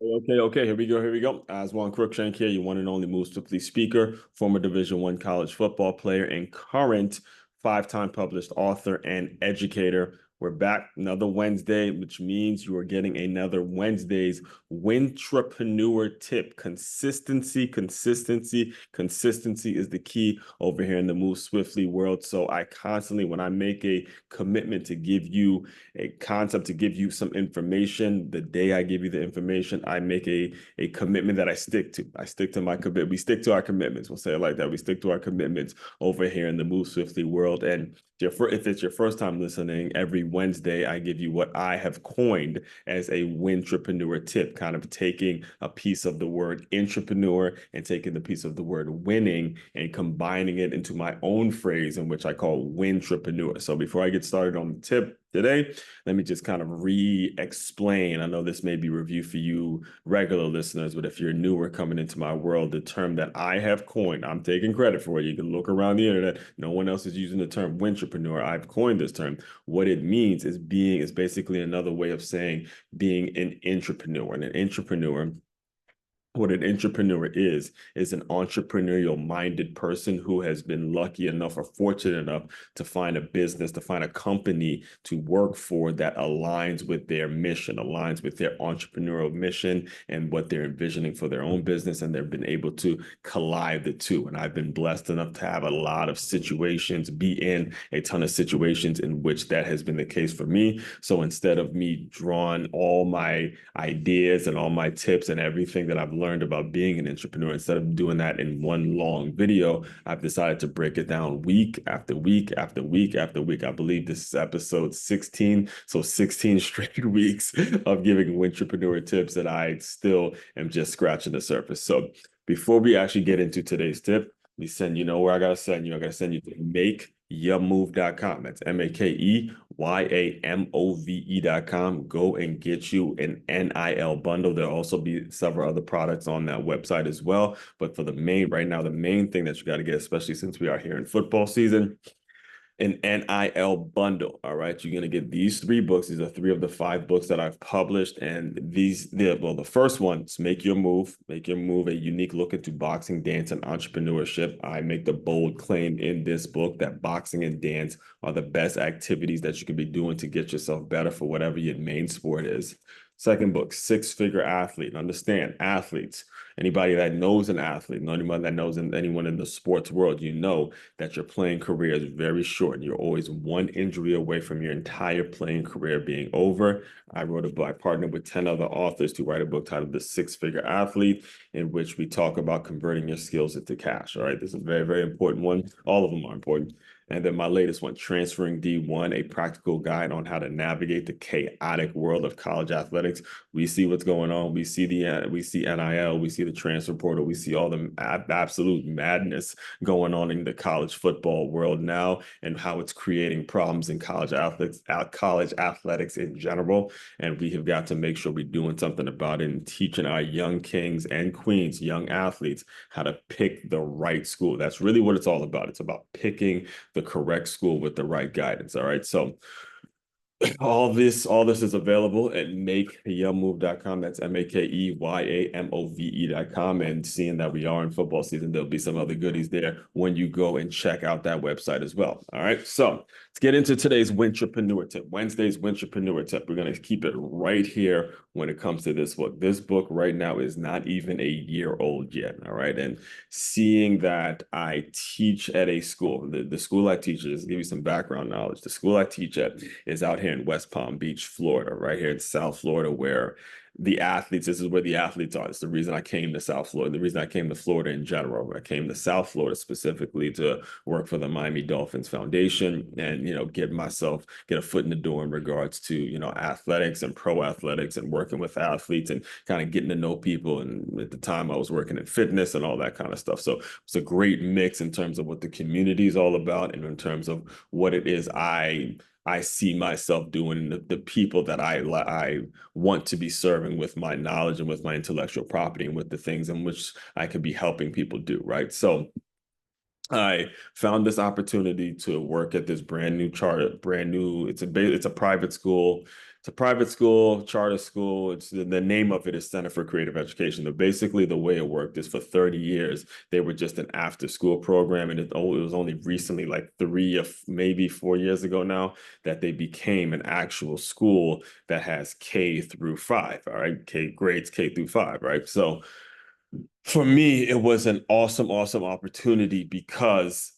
Okay. Here we go. Aswand Cruickshank here, your one and only Move Swiftly speaker, former Division I college football player, and current five-time published author and educator. We're back another Wednesday, which means you are getting another Wednesday's Wintrapreneur tip. Consistency is the key over here in the Move Swiftly world. So I constantly, when I make a commitment to give you a concept, to give you some information, the day I give you the information, I make a commitment that I stick to. I stick to my commitment. We stick to our commitments. We'll say it like that. We stick to our commitments over here in the Move Swiftly world. And if it's your first time listening, every Wednesday I give you what I have coined as a wintrapreneur tip, kind of taking a piece of the word entrepreneur and taking the piece of the word winning and combining it into my own phrase, in which I call wintrapreneur. So before I get started on the tip today, let me just kind of re-explain. I know this may be review for you regular listeners, but if you're newer coming into my world, the term that I have coined, I'm taking credit for it. You can look around the internet. No one else is using the term wintrapreneur. I've coined this term. What it means is basically another way of saying being an entrepreneur. And an entrepreneur, what an entrepreneur is an entrepreneurial minded person who has been lucky enough or fortunate enough to find a business, to find a company to work for that aligns with their mission, aligns with their entrepreneurial mission and what they're envisioning for their own business. And they've been able to collide the two. And I've been blessed enough to have a lot of situations, be in a ton of situations in which that has been the case for me. So instead of me drawing all my ideas and all my tips and everything that I've learned about being an entrepreneur, instead of doing that in one long video, I've decided to break it down week after week after week after week. I believe this is episode 16. So 16 straight weeks of giving wintrapreneur tips, and I still am just scratching the surface. So before we actually get into today's tip, me send you know where I gotta send you. I gotta send you to makeyourmove.com. That's makeymove.com. Go and get you an NIL bundle. There'll also be several other products on that website as well. But for the main thing that you got to get, especially since we are here in football season, an NIL bundle. All right. You're going to get these three books. These are three of the five books that I've published. And the first one is Make Your Move, a unique look into boxing, dance, and entrepreneurship. I make the bold claim in this book that boxing and dance are the best activities that you can be doing to get yourself better for whatever your main sport is. Second book, Six Figure Athlete. Understand, athletes, anybody that knows an athlete, anyone that knows anyone in the sports world, you know that your playing career is very short. You're always one injury away from your entire playing career being over. I partnered with 10 other authors to write a book titled The Six Figure Athlete, in which we talk about converting your skills into cash. All right, this is a very, very important one. All of them are important. And then my latest one, Transferring D1, a practical guide on how to navigate the chaotic world of college athletics. We see what's going on. We see NIL, we see the transfer portal, we see all the absolute madness going on in the college football world now, and how it's creating problems in college athletics in general. And we have got to make sure we're doing something about it and teaching our young kings and queens, young athletes, how to pick the right school. That's really what it's all about. It's about picking the correct school with the right guidance. All right. So all this is available at makeyourmove.com. That's makeymove.com. And seeing that we are in football season, there'll be some other goodies there when you go and check out that website as well. All right. So let's get into today's wintrapreneur tip. Wednesday's wintrapreneur tip. We're going to keep it right here when it comes to this book. This book right now is not even a year old yet. All right. And seeing that I teach at a school, the school I teach, just to give you some background knowledge, the school I teach at is out here in West Palm Beach, Florida, right here in South Florida, where this is where the athletes are. It's the reason I came to South Florida, the reason I came to Florida in general. I came to South Florida specifically to work for the Miami Dolphins Foundation and, get a foot in the door in regards to, athletics and pro athletics and working with athletes and kind of getting to know people. And at the time I was working in fitness and all that kind of stuff. So it's a great mix in terms of what the community is all about and in terms of what it is I see myself doing, the people that I want to be serving with my knowledge and with my intellectual property and with the things in which I could be helping people do, right? So I found this opportunity to work at this brand new, it's a private school. It's a private school, charter school. It's the name of it is Center for Creative Education. Basically, the way it worked is for 30 years, they were just an after school program. And it was only recently, like 3 or maybe 4 years ago now, that they became an actual school that has K through 5. All right. Grades K through 5. Right. So for me, it was an awesome, awesome opportunity because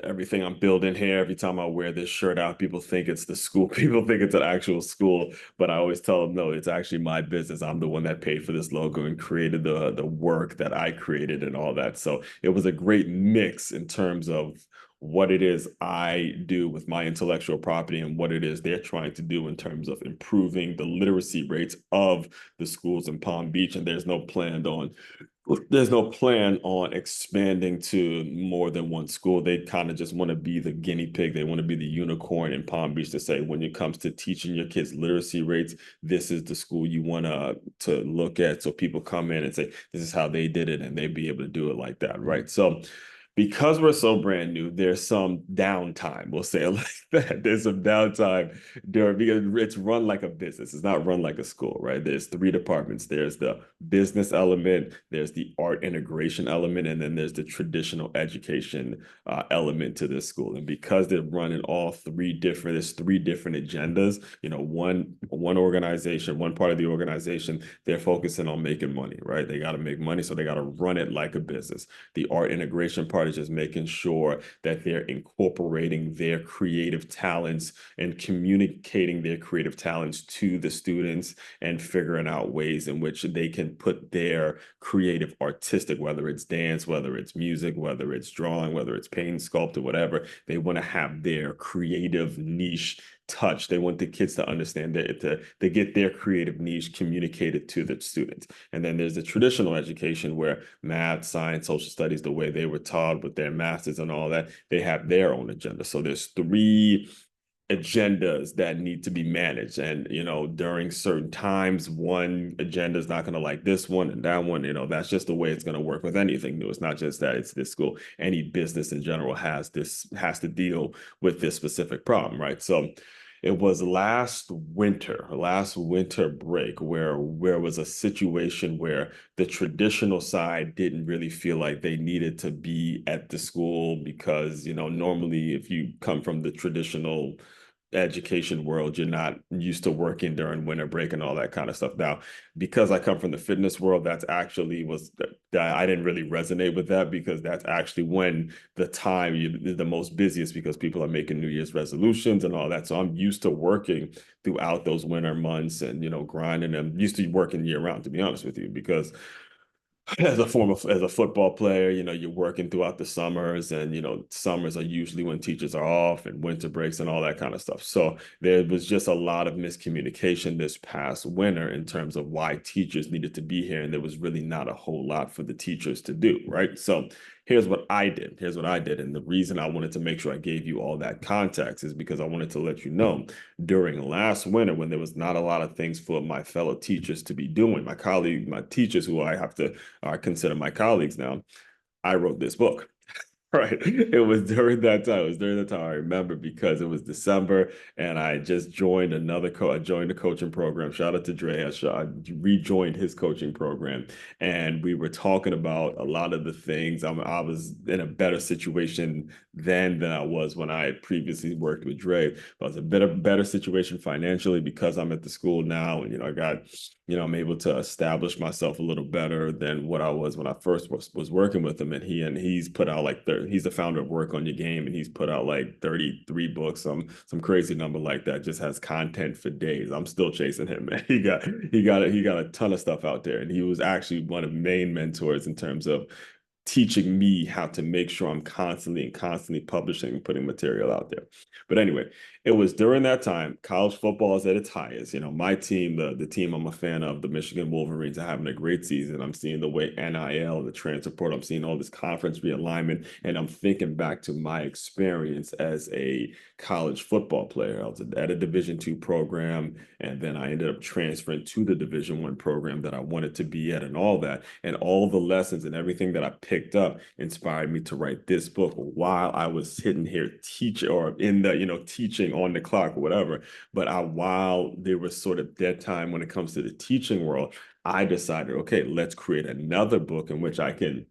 everything I'm building here, every time I wear this shirt out, people think it's the school. People think it's an actual school, but I always tell them, no, it's actually my business. I'm the one that paid for this logo and created the work that I created and all that. So it was a great mix in terms of what it is I do with my intellectual property and what it is they're trying to do in terms of improving the literacy rates of the schools in Palm Beach. And there's no plan on expanding to more than one school. They kind of just want to be the guinea pig. They want to be the unicorn in Palm Beach to say, when it comes to teaching your kids literacy rates, this is the school you want to look at. So people come in and say, this is how they did it, and they'd be able to do it like that, right? So because we're so brand new, there's some downtime. We'll say it like that. There's some downtime during because it's run like a business. It's not run like a school, right? There's three departments. There's the business element, there's the art integration element, and then there's the traditional education element to this school. And because they're running there's three different agendas. One organization, one part of the organization, they're focusing on making money, right? They got to make money, so they got to run it like a business. The art integration part is just making sure that they're incorporating their creative talents and communicating their creative talents to the students and figuring out ways in which they can put their creative artistic, whether it's dance, whether it's music, whether it's drawing, whether it's painting, sculpting, whatever, they want to have their creative niche touch. They want the kids to understand that to get their creative niche communicated to the students. And then there's the traditional education where math, science, social studies, the way they were taught with their masters and all that, they have their own agenda. So there's three agendas that need to be managed. And, during certain times, one agenda is not going to like this one and that one. That's just the way it's going to work with anything new. It's not just that it's this school. Any business in general has to deal with this specific problem, right? So it was last winter break where was a situation where the traditional side didn't really feel like they needed to be at the school because, normally if you come from the traditional education world, you're not used to working during winter break and all that kind of stuff. Now, because I come from the fitness world, that's actually was that I didn't really resonate with that because that's actually when the time you're the most busiest because people are making New Year's resolutions and all that. So I'm used to working throughout those winter months and grinding. I'm used to working year round, to be honest with you, because as a football player, you're working throughout the summers and, summers are usually when teachers are off and winter breaks and all that kind of stuff. So there was just a lot of miscommunication this past winter in terms of why teachers needed to be here. And there was really not a whole lot for the teachers to do, right? So here's what I did. And the reason I wanted to make sure I gave you all that context is because I wanted to let you know during last winter when there was not a lot of things for my fellow teachers to be doing, my teachers who I consider my colleagues now, I wrote this book. Right. It was during that time. It was during the time I remember because it was December and I just joined I joined a coaching program. Shout out to Dre. I rejoined his coaching program and we were talking about a lot of the things. I was in a better situation then than I was when I had previously worked with Dre. But I was a bit of a better situation financially because I'm at the school now and, I'm able to establish myself a little better than what I was when I first was working with him. And he's put out he's the founder of Work on Your Game, and he's put out like 33 books, some crazy number like that. Just has content for days. I'm still chasing him, man. He got a ton of stuff out there, and he was actually one of the main mentors in terms of teaching me how to make sure I'm constantly publishing and putting material out there. But anyway, it was during that time, college football is at its highest. My team, the team I'm a fan of, the Michigan Wolverines, are having a great season. I'm seeing the way NIL, the transfer portal, I'm seeing all this conference realignment, and I'm thinking back to my experience as a college football player. I was at a Division II program, and then I ended up transferring to the Division I program that I wanted to be at and all that. And all the lessons and everything that I picked picked up inspired me to write this book while I was sitting here teaching, or in the, teaching on the clock or whatever. But while there was sort of dead time when it comes to the teaching world, I decided, okay, let's create another book in which I can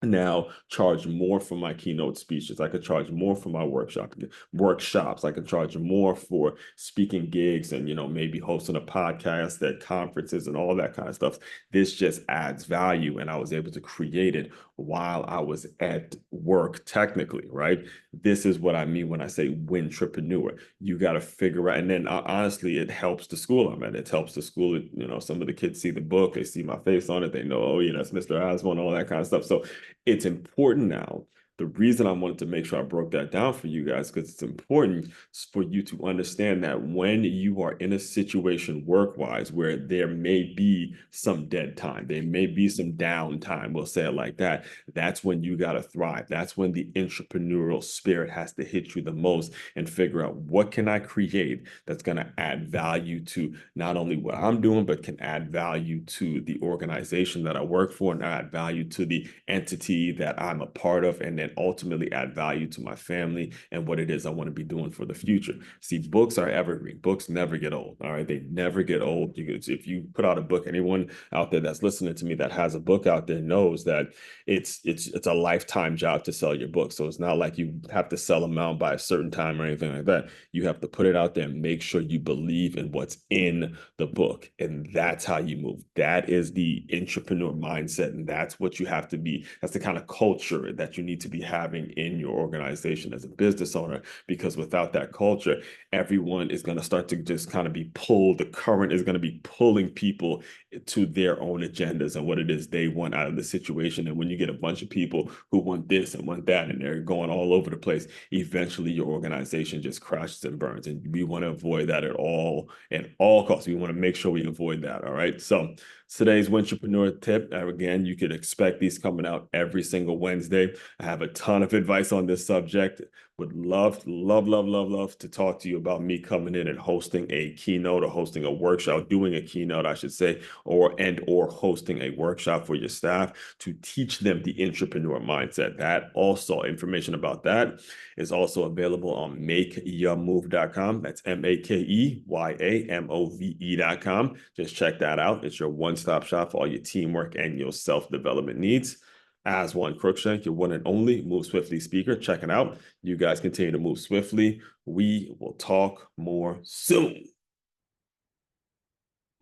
now charge more for my keynote speeches. I could charge more for my workshops. I could charge more for speaking gigs and, maybe hosting a podcast at conferences and all that kind of stuff. This just adds value. And I was able to create it while I was at work, technically, right? This is what I mean when I say Wintrapreneur. You got to figure out, and then honestly, it helps the school I'm at. It helps the school. Some of the kids see the book, they see my face on it, they know, oh, yeah, that's Mr. Aswand, all that kind of stuff. So it's important now. The reason I wanted to make sure I broke that down for you guys, because it's important for you to understand that when you are in a situation work-wise where there may be some dead time, there may be some downtime, we'll say it like that, that's when you got to thrive. That's when the entrepreneurial spirit has to hit you the most, and figure out, what can I create that's going to add value to not only what I'm doing, but can add value to the organization that I work for, and add value to the entity that I'm a part of, and then ultimately add value to my family and what it is I want to be doing for the future. See, books are evergreen. Books never get old. All right. They never get old. If you put out a book, anyone out there that's listening to me that has a book out there knows that it's a lifetime job to sell your book. So it's not like you have to sell them out by a certain time or anything like that. You have to put it out there and make sure you believe in what's in the book. And that's how you move. That is the entrepreneur mindset. And that's what you have to be. That's the kind of culture that you need to be having in your organization as a business owner, because without that culture, everyone is going to start to just kind of be pulled. The current is going to be pulling people to their own agendas and what it is they want out of the situation. And when you get a bunch of people who want this and want that, and they're going all over the place, eventually your organization just crashes and burns. And we want to avoid that at all costs. We want to make sure we avoid that. All right. So today's Wintrapreneur tip, again, you could expect these coming out every single Wednesday. I have a ton of advice on this subject. Would love to talk to you about me coming in and hosting a keynote, or hosting a workshop, doing a keynote, I should say, or hosting a workshop for your staff to teach them the entrepreneur mindset. That also, information about that is also available on makeyourmove.com. That's MakeYaMove.com. Just check that out. It's your one-stop shop for all your teamwork and your self-development needs. Aswand Cruickshank, your one and only Move Swiftly speaker. Check it out. You guys continue to move swiftly. We will talk more soon.